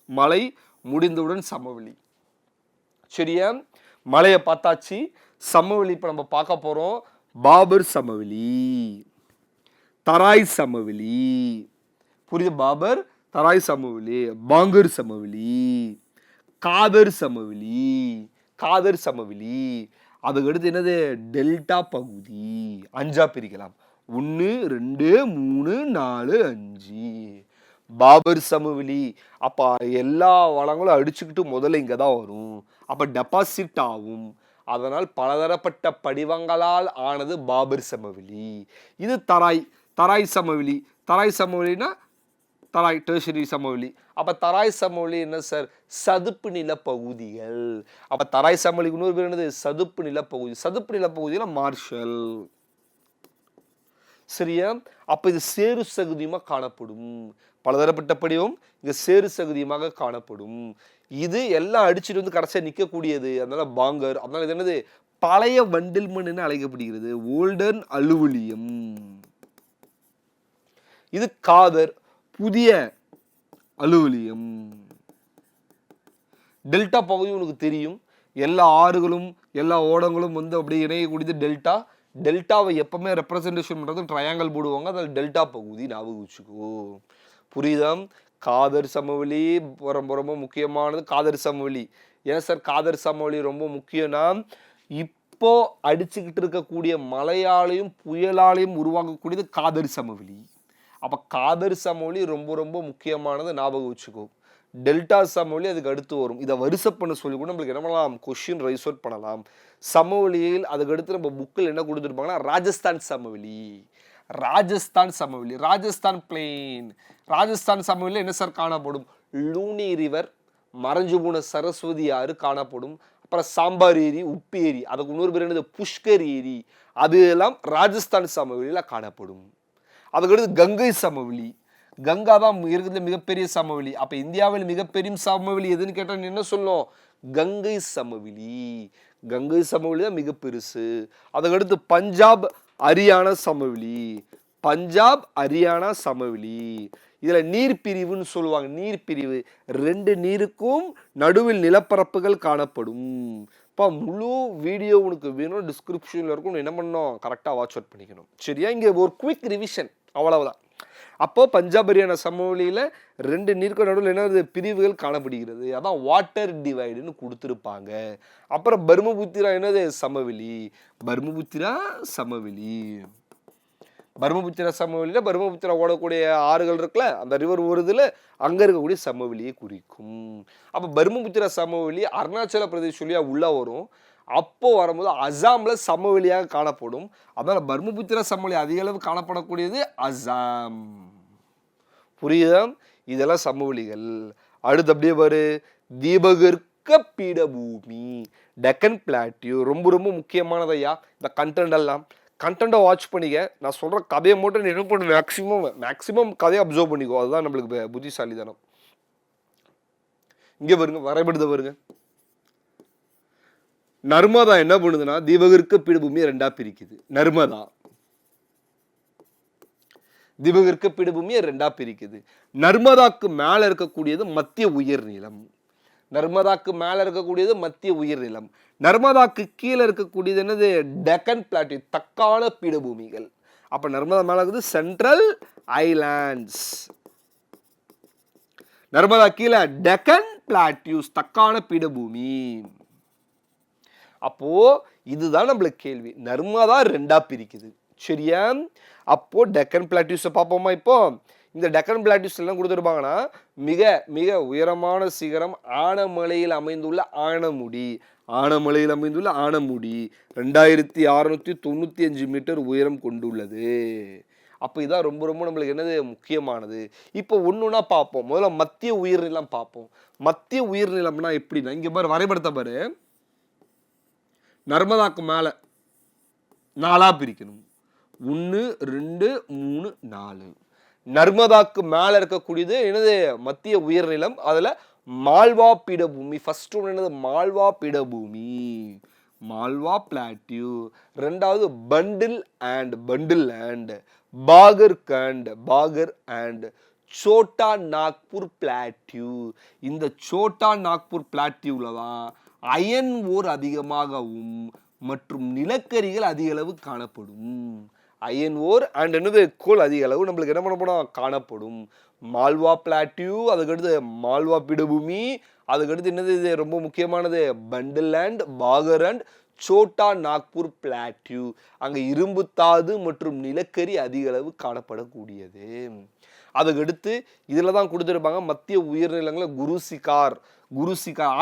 Speaker 1: மலை முடிந்தவுடன் சமவெளி. சரியா, மலையை பார்த்தாச்சு. சமவெளி இப்போ நம்ம பார்க்க போகிறோம். பாபர் சமவெளி, தராய் சமவெளி, புரியுது, பாபர் தராய் சமவெளி, பாங்கர் சமவெளி, காதர் சமவெளி, காதர் சமவெளி. அதுக்கடுத்து என்னது, டெல்டா பகுதி. 5ஆ பிரிக்கலாம், 1 2 3 4 5. பாபர் சமவெளி. அப்போ எல்லா வளங்களும் அடிச்சுக்கிட்டு முதல்ல இங்கே தான் வரும். அப்போ டெபாசிட் ஆகும். அதனால் பலதரப்பட்ட படிவங்களால் ஆனது பாபர் சமவெளி. இது தராய், தராய் சமவெளி. தராய் சமவெளினா தராய் டெர்ஷரி சமவெளி. அப்போ தராய் சமவெளி என்ன சார், சதுப்பு நில பகுதிகள். அப்போ தராய் சமவெளிக்கு இன்னொரு பேர் என்னது, சதுப்பு நில பகுதி. சதுப்பு நில பகுதியில் மார்ஷல். சரியா, அப்போ இது சேரு சகுதியமாக காணப்படும். பலதரப்பட்ட படிவம் இங்கே சேரு சகுதியமாக காணப்படும். இது எல்லாம் அடிச்சுட்டு வந்து கடைசியாக நிற்கக்கூடியது. அதனால பாங்கர். அதனால இது என்னது, பழைய வண்டில் மண் என அழைக்கப்படுகிறது, ஓல்டன் அலுவலியம். இது காதர், புதிய அலுவலியம். டெல்டா பகுதி உனக்கு தெரியும், எல்லா ஆறுகளும் எல்லா ஓடங்களும் வந்து அப்படியே இணையக்கூடியது டெல்டா. டெல்டாவை எப்பவுமே ரெப்ரசன்டேஷன் பண்ணுறது ட்ரையாங்கல் போடுவாங்க, அதில் டெல்டா பகுதி. ஞாபகம் வச்சுக்கோ. புரியுதா. காதர் சமவெளி ரொம்ப ரொம்ப முக்கியமானது. காதர் சமவெளி ஏன் சார் காதர் சமவெளி ரொம்ப முக்கியம்னா, இப்போ அடிச்சுக்கிட்டு இருக்கக்கூடிய மழையாலையும் புயலாலையும் உருவாக்கக்கூடியது காதர் சமவெளி. அப்போ காதர் சமவெளி ரொம்ப ரொம்ப முக்கியமானது. ஞாபகம் வச்சுக்கோ. டெல்டா சமவெளி அதுக்கு அடுத்து வரும். இதை வரிசை பண்ண சொல்லி கூட நம்மளுக்கு என்ன பண்ணலாம், கொஸ்டின் ரைஸ் அவுட் பண்ணலாம். சமவெளியில் அதுக்கு அடுத்து நம்ம புக்கில் என்ன கொடுத்துருப்பாங்கன்னா, ராஜஸ்தான் சமவெளி. ராஜஸ்தான் சமவெளி, ராஜஸ்தான் பிளெயின். ராஜஸ்தான் சமவெளியில் என்ன சார் காணப்படும், லூனி ரிவர், மறைஞ்சு போன சரஸ்வதி ஆறு காணப்படும். அப்புறம் சாம்பார் ஏரி, உப்பு ஏரி, அதுக்கு இன்னொரு பேர் என்னது, புஷ்கர் ஏரி. அது எல்லாம் ராஜஸ்தான் சமவெளியில் காணப்படும். அதுக்கடுத்து கங்கை சமவெளி. கங்கா தான் இருக்கிறதுல மிகப்பெரிய சமவெளி. அப்போ இந்தியாவில் மிகப்பெரிய சமவெளி எதுன்னு கேட்டால் என்ன சொல்லும், கங்கை சமவெளி. கங்கை சமவெளி தான் மிக பெருசு. அதுக்கடுத்து பஞ்சாப் ஹரியானா சமவெளி. பஞ்சாப் ஹரியானா சமவெளி. இதில் நீர்பிரிவுன்னு சொல்லுவாங்க. நீர்பிரிவு 2 நீருக்கும் நடுவில் நிலப்பரப்புகள் காணப்படும். இப்போ முழு வீடியோ உனக்கு வேணும், டிஸ்கிரிப்ஷனில் இருக்கும். என்ன பண்ணணும், கரெக்டாக வாட்ச் அவுட் பண்ணிக்கணும். சரியா, இங்கே ஒரு குவிக் ரிவிஷன், அவ்வளவுதான். அப்போ பஞ்சாப் ஹரியானா சமவெளியில் 2 நீருக்கு நடுவில் என்ன பிரிவுகள் காணப்படுகிறது. அதான் வாட்டர் டிவைடுன்னு கொடுத்துருப்பாங்க. அப்புறம் பிரம்மபுத்திரா என்னது சமவெளி. பிரம்மபுத்திரா சமவெளி. பிரம்மபுத்திரா சமவெளியில் பிரம்மபுத்திரா ஓடக்கூடிய ஆறுகள் இருக்குல்ல, அந்த ரிவர் வருதுல, அங்கே இருக்கக்கூடிய சமவெளியை குறிக்கும். அப்போ பிரம்மபுத்திரா சமவெளி அருணாச்சல பிரதேஷ் வழியா உள்ள வரும். அப்போ வரும்போது அசாம்ல சமவெளியாக காணப்படும். அதனால பிரம்மபுத்திரா சமவெளி அதிக அளவு காணப்படக்கூடியது அசாம். புரியுதா? இதெல்லாம் சமவெளிகள். அடுத்து அப்படியே பாரு, தீபகற்ப பீடபூமி, டெக்கன் பிளாட்டியூ. ரொம்ப ரொம்ப முக்கியமானது ஐயா இந்த கண்டென்ட் எல்லாம். கண்டென்ட்டை வாட்ச் பண்ணிக்க. நான் சொல்கிற கதையை மட்டும் நீ என்ன பண்ணு, மேக்ஸிமம் கதையை அப்சர்வ் பண்ணிக்கோ. அதுதான் நம்மளுக்கு புத்திசாலித்தனம். இங்கே பாருங்க, வரைபடத்தை பாருங்க. நர்மதா என்ன பண்ணுதுன்னா தீபகற்ப பீடபூமியை 2ஆ பிரிக்குது. தீபகற்ப பீடபூமியை 2ஆ பிரிக்குது. நர்மதாக்கு மேல இருக்கக்கூடியது மத்திய உயர்நிலம். நர்மதாக்கு கீழே இருக்கக்கூடியது என்னது டெக்கன் பிளாட்டியூ, தக்கான பீடபூமிகள். அப்ப நர்மதா மேல இருக்குது சென்ட்ரல் ஐலாண்ட்ஸ், நர்மதா கீழே டெக்கன் பிளாட்டியூஸ், தக்கான பீடபூமி. அப்போ இதுதான் நம்மளுக்கு கேள்வி. நர்மதா 2ஆ பிரிக்குது, சரியா? அப்போ டெக்கன் பிளாட்டியூஸை பார்ப்போமா? இப்போ இந்த டெக்கன் பிளாட்டியூஸ் எல்லாம் கொடுத்துருப்பாங்கன்னா மிக மிக உயரமான சிகரம் ஆனமலையில் அமைந்துள்ள ஆனமுடி. 2695 மீட்டர் உயரம் கொண்டுள்ளது. அப்போ இதான் ரொம்ப ரொம்ப நம்மளுக்கு என்னது முக்கியமானது. இப்போ ஒன்றுனா பார்ப்போம். முதல்ல மத்திய உயிர்நிலம் பார்ப்போம். மத்திய உயிர்நிலம்னா எப்படின்னா, இங்கே பாரு வரைபடத்தை பாரு. நர்மதாக்கு மேலே 4ஆ பிரிக்கணும். 1 2 3 4. நர்மதாக்கு மேல இருக்கக்கூடியது என்னது மத்திய உயர்நிலம். அதுல மால்வா பீடபூமி. ஃபர்ஸ்ட் ஒன்று என்னது மால்வா பீடபூமி, மால்வா பிளாட்டியூ. ரெண்டாவது பண்டில் லேண்ட், பாகர் அண்ட் சோட்டா நாக்பூர் பிளாட்டியூ. இந்த சோட்டா நாக்பூர் பிளாட்டியூல தான் அயன் ஓர் அதிகமாகவும் மற்றும் நிலக்கரிகள் அதிக அளவு காணப்படும். அயன் ஓர் அண்ட் என்னது கோல் அதிக அளவு நம்மளுக்கு என்ன பண்ணப்படும் காணப்படும். மால்வா பிளாட்டியூ, அதுக்கடுத்து மால்வா பீடபூமி, அதுக்கடுத்து என்னது இது ரொம்ப முக்கியமானது பண்டில் லேண்ட், பாகர் அண்ட் சோட்டா நாக்பூர் பிளாட்டியூ. அங்கே இரும்பு தாது மற்றும் நிலக்கரி அதிக அளவு காணப்படக்கூடியது. அதுக்கடுத்து இதில் தான் கொடுத்துருப்பாங்க மத்திய உயர்நிலங்களில் குருசிகார்.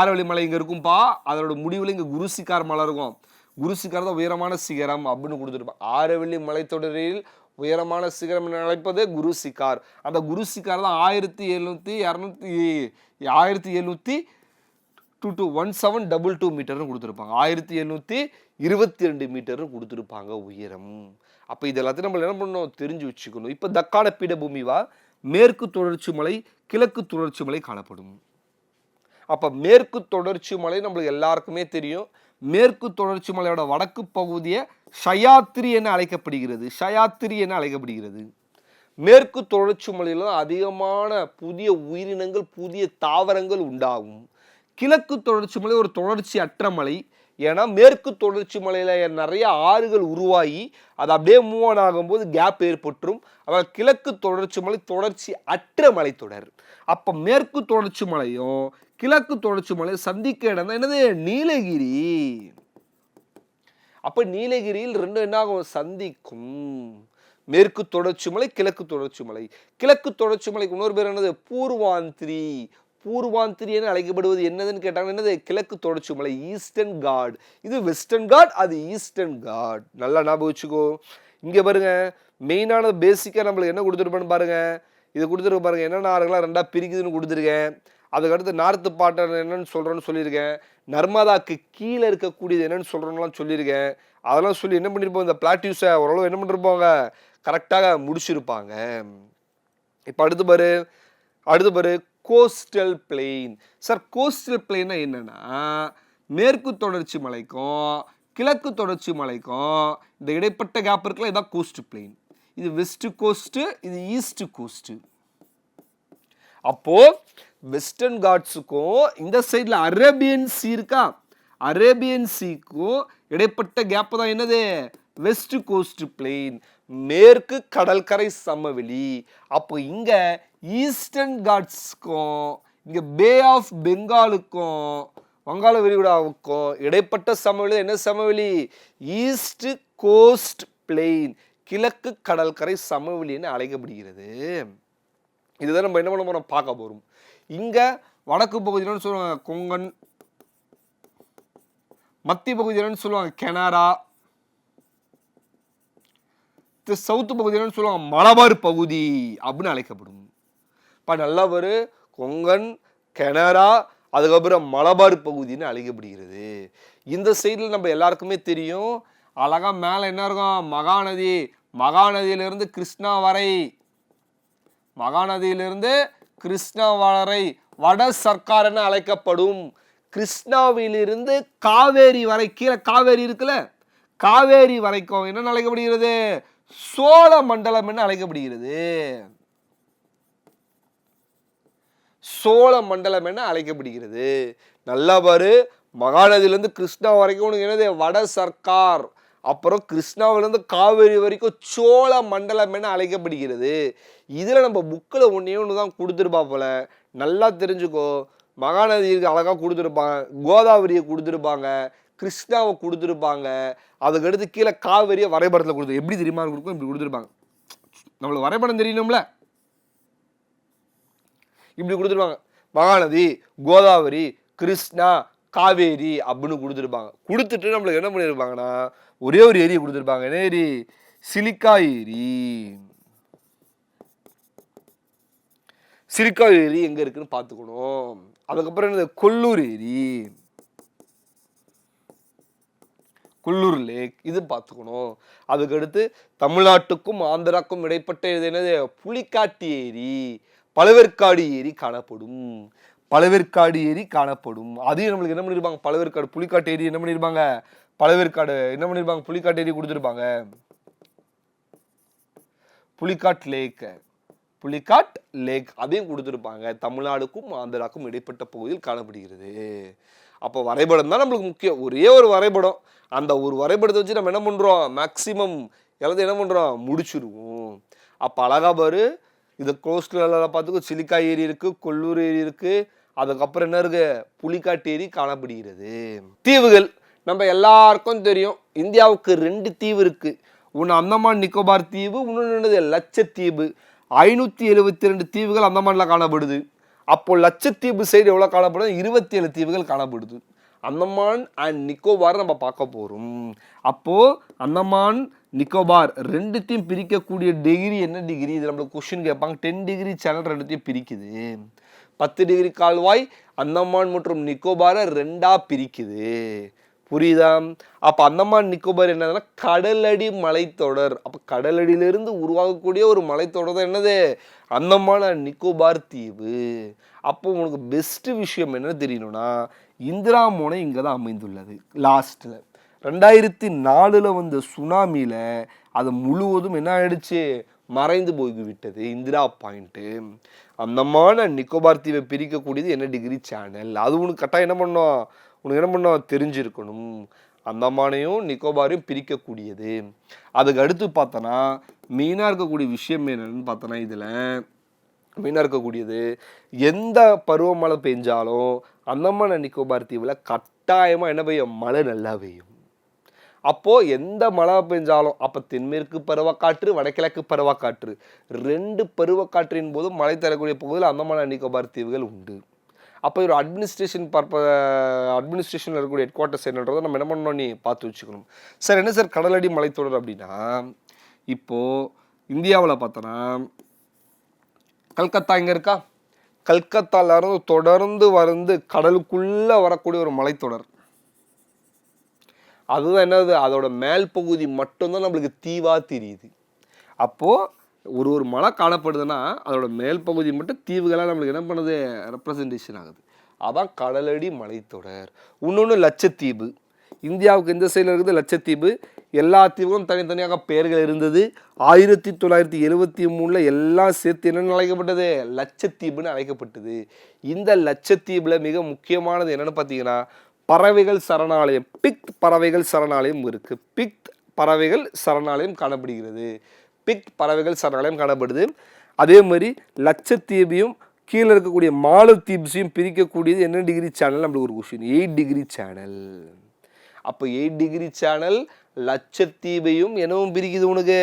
Speaker 1: ஆரவள்ளி மலை இங்கே இருக்கும்பா, அதோட முடிவில் இங்கே குருசிகார் மலை இருக்கும். குருசிகார் தான் உயரமான சிகரம் அப்படின்னு கொடுத்துருப்பாங்க. ஆரவள்ளி மலைத்தொடரில் உயரமான சிகரம் என அழைப்பது குருசிகார். அந்த குருசிகார் தான் 1722 மீட்டர்னு கொடுத்துருப்பாங்க. 1722 மீட்டர்னு கொடுத்துருப்பாங்க உயரம். அப்போ இது எல்லாத்தையும் நம்ம என்ன பண்ணணும் தெரிஞ்சு வச்சுக்கணும். இப்போ தக்கான பீடபூமிவா மேற்கு தொடர்ச்சி மலை, கிழக்கு தொடர்ச்சி மலை காணப்படும். அப்போ மேற்கு தொடர்ச்சி மலை நம்மளுக்கு எல்லாருக்குமே தெரியும். மேற்கு தொடர்ச்சி மலையோட வடக்கு பகுதியை ஷயாத்ரி என அழைக்கப்படுகிறது. மேற்கு தொடர்ச்சி மலையில் அதிகமான புதிய உயிரினங்கள், புதிய தாவரங்கள் உண்டாகும். கிழக்கு தொடர்ச்சி மலை ஒரு தொடர்ச்சி அற்ற மலை. ஏன்னா மேற்கு தொடர்ச்சி மலையில நிறைய ஆறுகள் உருவாகி அது அப்படியே மூவ் ஆன் ஆகும்போது கேப் ஏற்பட்டுரும். அதாவது கிழக்கு தொடர்ச்சி மலை தொடர்ச்சி அற்ற மலைத்தொடர். அப்ப மேற்கு தொடர்ச்சி மலையும் கிழக்கு தொடர்ச்சி மலையும் சந்திக்க இடம் தான் என்னது நீலகிரி. அப்ப நீலகிரியில் ரெண்டும் என்ன ஆகும் சந்திக்கும். மேற்கு தொடர்ச்சி மலை, கிழக்கு தொடர்ச்சி மலை. கிழக்கு தொடர்ச்சி மலைக்கு இன்னொரு பேர் என்னது பூர்வாந்திரி. பூர்வாந்திரி என அழைக்கப்படுவது என்னதுன்னு கேட்டாங்க. என்னது கிழக்கு தொடர்ச்சி மலை, ஈஸ்டர்ன் காட். இது வெஸ்டர்ன் காட், அது ஈஸ்டர்ன் காட். நல்லா ஞாபகம் வச்சுக்கோ. இங்க பாருங்க மெயினான பேசிக்கா நம்மளுக்கு என்ன கொடுத்துருப்பேன்னு பாருங்க. இது கொடுத்துருக்க பாருங்க, என்னென்ன ஆறுகளாம் 2ஆ பிரிக்குதுன்னு கொடுத்துருக்கேன். அதுக்கடுத்து நார்த்து பாட்டன் என்னன்னு சொல்கிறோன்னு சொல்லியிருக்கேன். நர்மதாக்கு கீழே இருக்கக்கூடியது என்னன்னு சொல்கிறோம்லாம் சொல்லியிருக்கேன். அதெல்லாம் சொல்லி என்ன பண்ணியிருப்போம், இந்த பிளாட்டியூஸை ஓரளவு என்ன பண்ணிருப்பாங்க கரெக்டாக முடிச்சிருப்பாங்க. இப்போ அடுத்து பாரு கோஸ்டல் பிளெயின். சார் கோஸ்டல் பிளெயின்னா என்னன்னா மேற்கு தொடர்ச்சி மலைக்கும் கிழக்கு தொடர்ச்சி மலைக்கும் இந்த இடைப்பட்ட கேப் இருக்குல்ல, இதான் கோஸ்ட் பிளெயின். இது வெஸ்ட் கோஸ்ட், இது ஈஸ்ட் கோஸ்ட். அப்போ வெஸ்டர்ன் காட்ஸுக்கும் இந்த சைட்ல அரேபியன் சீ இருக்கா, அரேபியன் சீக்கும் இடைப்பட்ட கேப் தான் என்னது வெஸ்ட் கோஸ்ட் பிளெயின். மேற்கு கடற்கரை சமவெளி. அப்போ இங்க ஈஸ்டர்ன் காட்ஸ்க்கும் இங்க பே ஆஃப் பெங்காலுக்கும் வங்காள விரிகுடாவுக்கும் இடைப்பட்ட சமவெளி என்ன சமவெளி? ஈஸ்ட் கோஸ்ட் பிளெயின், கிழக்கு கடற்கரை சமவெளின்னு அழைக்கப்படுகிறது. இதுதான் நம்ம என்ன பண்ண போறோம் பார்க்க போறோம். இங்க வடக்கு பகுதியிலன்னு சொல்லுவாங்க கொங்கன், மத்திய பகுதியிலன்னு சொல்லுவாங்க கெனரா, சவுத்து பகுதியிலன்னு சொல்லுவாங்க மலபார் பகுதி அப்படின்னு அழைக்கப்படும். இப்போ நல்லா ஒரு கொங்கன், கெனரா, அதுக்கப்புறம் மலபார் பகுதின்னு அழைக்கப்படுகிறது. இந்த சைடில் நம்ம எல்லாருக்குமே தெரியும், அழகா மேலே என்ன இருக்கும்? மகாநதி. மகாநதியிலிருந்து கிருஷ்ணா வரை, மகாநதியிலிருந்து கிருஷ்ணா வரை வட சர்க்கார் என அழைக்கப்படும். கிருஷ்ணாவிலிருந்து காவேரி வரை, கீழே காவேரி இருக்குல்ல, காவேரி வரைக்கும் என்ன அழைக்கப்படுகிறது? சோழ மண்டலம் என்ன அழைக்கப்படுகிறது. சோழ மண்டலம் என்ன அழைக்கப்படுகிறது. நல்லா பாரு, மகாநதியிலிருந்து கிருஷ்ணா வரைக்கும் உனக்கு என்னது? வட சர்க்கார். அப்புறம் கிருஷ்ணாவிலிருந்து காவேரி வரைக்கும் சோழ மண்டலம் என அழைக்கப்படுகிறது. இதுல நம்ம புக்கில் ஒன்னே ஒன்று தான் கொடுத்துருப்பா போல, நல்லா தெரிஞ்சுக்கோ. மகாநதிக்கு அழகா கொடுத்துருப்பாங்க, கோதாவரியை கொடுத்துருப்பாங்க, கிருஷ்ணாவை கொடுத்துருப்பாங்க, அதுக்கடுத்து கீழே காவேரியை வரைபடத்தில் கொடுத்து எப்படி தெரியுமா இருக்கும்? இப்படி கொடுத்துருப்பாங்க. நம்மளுக்கு வரைபடம் தெரியணும்ல, இப்படி கொடுத்துருப்பாங்க. மகாநதி, கோதாவரி, கிருஷ்ணா, காவேரி அப்படின்னு கொடுத்துருப்பாங்க. கொடுத்துட்டு நம்மளுக்கு என்ன பண்ணியிருப்பாங்கன்னா ஒரே ஒரு ஏரியை கொடுத்துருப்பாங்க. என்ன ஏரி? சிலிக்கா ஏரி. சிலிக்கா ஏரி எங்க இருக்குன்னு பார்த்துக்கணும். அதுக்கப்புறம் என்னது? கொல்லூர் ஏரி, கொல்லூர் லேக், இது பார்த்துக்கணும். அதுக்கடுத்து தமிழ்நாட்டுக்கும் ஆந்திராக்கும் இடைப்பட்ட இது என்னது? புலிக்காட்டு ஏரி, பழவேற்காடு ஏரி காணப்படும். பழவேற்காடு ஏரி காணப்படும். அதையும் நம்மளுக்கு என்ன பண்ணிருப்பாங்க? பழவேற்காடு, புலிக்காட்டு ஏரி என்ன பண்ணிருப்பாங்க? பழவேற்காடு என்ன பண்ணிருப்பாங்க? புலிக்காட்டு ஏரி கொடுத்துருப்பாங்க. புலிக்காட் லேக், புலிக்காட் லேக் அதையும் கொடுத்துருப்பாங்க. தமிழ்நாடுக்கும் ஆந்திராக்கும் இடைப்பட்ட பகுதியில் காணப்படுகிறது. அப்போ வரைபடம் தான் நம்மளுக்கு முக்கியம். ஒரே ஒரு வரைபடம், அந்த ஒரு வரைபடத்தை வச்சு நம்ம என்ன பண்றோம்? மேக்சிமம் எல்லாத்தையும் என்ன பண்றோம்? முடிச்சிருவோம். அப்போ அழகா பாரு, இது கோஸ்ட்ல பார்த்துக்கோ. சிலிக்கா ஏரி இருக்கு, கொல்லூர் ஏரி இருக்கு, அதுக்கப்புறம் என்ன இருக்கு? புலிக்காட்டு ஏரி காணப்படுகிறது. தீவுகள் நம்ம எல்லாருக்கும் தெரியும், இந்தியாவுக்கு 2 தீவு இருக்கு. ஒன்று அந்தமான் நிக்கோபார் தீவு, இன்னொன்று லட்சத்தீவு. 572 தீவுகள் அந்தமான்ல காணப்படுது. அப்போ லட்சத்தீவு சைடு எவ்வளவு காணப்படுது? 27 தீவுகள் காணப்படுது. அந்தமான் அண்ட் நிக்கோபார் நம்ம பார்க்க போறோம். அப்போ அந்தமான் நிக்கோபார் ரெண்டுத்தையும் பிரிக்கக்கூடிய டிகிரி என்ன டிகிரி? இது நம்மளுக்கு கொஸ்டின் கேட்பாங்க. 10 டிகிரி சேனல் ரெண்டுத்தையும் பிரிக்குது. 10 டிகிரி கால்வாய் அந்தமான் மற்றும் நிக்கோபாரை 2ஆ பிரிக்குது. புரியுதா? அப்ப அந்தமான் நிக்கோபார் என்னதுன்னா கடலடி மலைத்தொடர். அப்ப கடலடியிலிருந்து உருவாகக்கூடிய ஒரு மலைத்தொடர் தான் என்னது? அந்தமான் நிக்கோபார் தீவு. அப்போ உனக்கு பெஸ்ட் விஷயம் என்ன தெரியணும்னா, இந்திரா மோனை இங்கே தான் அமைந்துள்ளது. லாஸ்ட்ல 2004 வந்த சுனாமியில அது முழுவதும் என்ன ஆயிடுச்சு? மறைந்து போய்விட்டது இந்திரா பாயிண்ட். அந்தமான் நிக்கோபார் தீவை பிரிக்கக்கூடியது என்ன டிகிரி சேனல்? அது உனக்கு கரெக்டாக என்ன பண்ணோம்? உனக்கு என்ன பண்ணோம்? தெரிஞ்சிருக்கணும். அந்தமானையும் நிக்கோபாரையும் பிரிக்கக்கூடியது. அதுக்கு அடுத்து பார்த்தோன்னா மெயினாக இருக்கக்கூடிய விஷயம் என்னன்னு பார்த்தோன்னா, இதில் மெயினாக இருக்கக்கூடியது எந்த பருவமழை பெஞ்சாலும் அந்தமான் நிக்கோபார் தீவில் கட்டாயமாக என்ன பெய்யும்? மழை நல்லா பெய்யும். அப்போது எந்த மழை பெஞ்சாலும், அப்போ தென்மேற்கு பருவக்காற்று, வடகிழக்கு பருவக்காற்று 2 பருவக்காற்றின் போது மழை தரக்கூடிய பகுதியில் அந்தமான் நிக்கோபார் தீவுகள் உண்டு. அப்போ ஒரு அட்மினிஸ்ட்ரேஷனில் இருக்கக்கூடிய ஹெட் குவார்ட்டர்ஸ் என்னன்றதை நம்ம என்ன பண்ணணும்? நீ பார்த்து வச்சுக்கணும். சார் என்ன சார் கடலடி மலைத்தொடர் அப்படின்னா, இப்போது இந்தியாவில் பார்த்தோன்னா கல்கத்தா இங்கே இருக்கா? கல்கத்தாவிலிருந்து தொடர்ந்து வந்து கடலுக்குள்ளே வரக்கூடிய ஒரு மலைத்தொடர். அதுதான் என்னது? அதோட மேல் பகுதி மட்டும்தான் நம்மளுக்கு தீவா தெரியுது. அப்போது ஒரு மலை காணப்படுதுன்னா அதோட மேல் பகுதி மட்டும் தீவுகளாக நம்மளுக்கு என்ன பண்ணுது? ரெப்ரசன்டேஷன் ஆகுது. அதான் கடலடி மலைத்தொடர். இன்னொன்று லட்சத்தீவு. இந்தியாவுக்கு இந்த சைடில் இருக்குது லட்சத்தீவு. எல்லா தீவுகளும் தனித்தனியாக பெயர்கள் இருந்தது. 1973 எல்லாம் சேர்த்து என்னென்னு அழைக்கப்பட்டது? லட்சத்தீவுன்னு அழைக்கப்பட்டது. இந்த லட்சத்தீவில் மிக முக்கியமானது என்னென்னு பார்த்தீங்கன்னா, பறவைகள் சரணாலயம், பிக்த் பறவைகள் சரணாலயம் இருக்குது. பிக்த் பறவைகள் சரணாலயம் காணப்படுகிறது. பிக் பறவைகள் சரணாலயம் காணப்படுது. அதே மாதிரி லட்சத்தீவையும் கீழே இருக்கக்கூடிய மாலத்தீவ்ஸையும் பிரிக்கக்கூடியது என்ன டிகிரி சேனல்? நம்மளுக்கு ஒரு கொஸ்டின். 8 degree channel. அப்போ 8 டிகிரி சேனல் லட்சத்தீவையும் என்னவும் பிரிக்குது, உனக்கு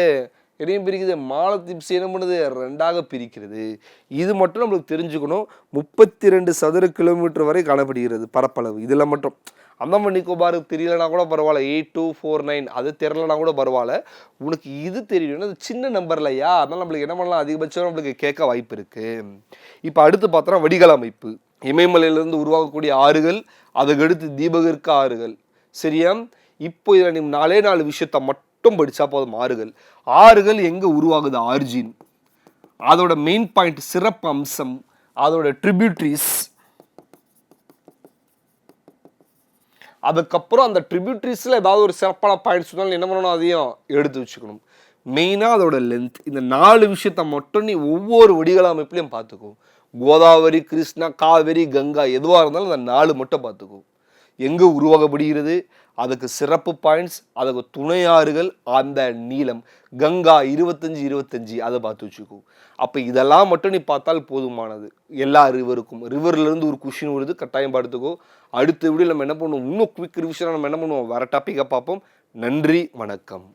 Speaker 1: எதையும் பிரிக்குது, மாலத்தீவ்ஸ் என்ன பண்ணுது, 2ஆக பிரிக்கிறது. இது மட்டும் நம்மளுக்கு தெரிஞ்சுக்கணும். 32 சதுர கிலோமீட்டர் வரை காணப்படுகிறது பரப்பளவு. இதில் மட்டும் அந்தமான் நிக்கோபாருக்கு தெரியலனா கூட பரவாயில்ல, 8249 அது தெரியலனா கூட பரவாயில்ல, உனக்கு இது தெரியணும். அது சின்ன நம்பர்லையா, அதனால் நம்மளுக்கு என்ன பண்ணலாம், அதிகபட்சம் நம்மளுக்கு கேட்க வாய்ப்பு இருக்கு. இப்போ அடுத்து பார்த்தோன்னா வடிகால் அமைப்பு. இமயமலையிலிருந்து உருவாகக்கூடிய ஆறுகள், அதுக்கடுத்து தீபகற்க ஆறுகள். சரியா? இப்போ இதில் நீ 4 விஷயத்த மட்டும் படித்தா போதும். ஆறுகள் எங்கே உருவாகுது? ஆர்ஜின், அதோட மெயின் பாயிண்ட், சிறப்பு அம்சம், அதோட ட்ரிபியூட்ரிஸ், அதுக்கப்புறம் அந்த ட்ரிபியூட்ரிஸில் ஏதாவது ஒரு சிறப்பான பாயிண்ட்ஸ் சொன்னாலும் என்ன பண்ணணும், அதையும் எடுத்து வச்சுக்கணும். மெயினாக அதோட லென்த். இந்த 4 விஷயத்த மட்டும் நீ ஒவ்வொரு வடிகால் அமைப்புலையும் பார்த்துக்கோ. கோதாவரி, கிருஷ்ணா, காவேரி, கங்கா எதுவாக இருந்தாலும் இந்த 4 மட்டும் பார்த்துக்கோ. எங்கே உருவாகப்படுகிறது, அதுக்கு சிறப்பு பாயிண்ட்ஸ், அதுக்கு துணை ஆறுகள், அந்த நீளம். கங்கா 25 அதை பார்த்து வச்சுக்கோ. அப்போ இதெல்லாம் மட்டும் நீ பார்த்தால் போதுமானது. எல்லா ரிவருக்கும், ரிவர்லேருந்து ஒரு கொஷின் வருது, கட்டாயம் பார்த்துக்கோ. அடுத்த வீடியோ நம்ம என்ன பண்ணுவோம், இன்னும் குவிக் ரிவிஷனாக நம்ம என்ன பண்ணுவோம், வேறு டாப்பிக்கை பார்ப்போம். நன்றி, வணக்கம்.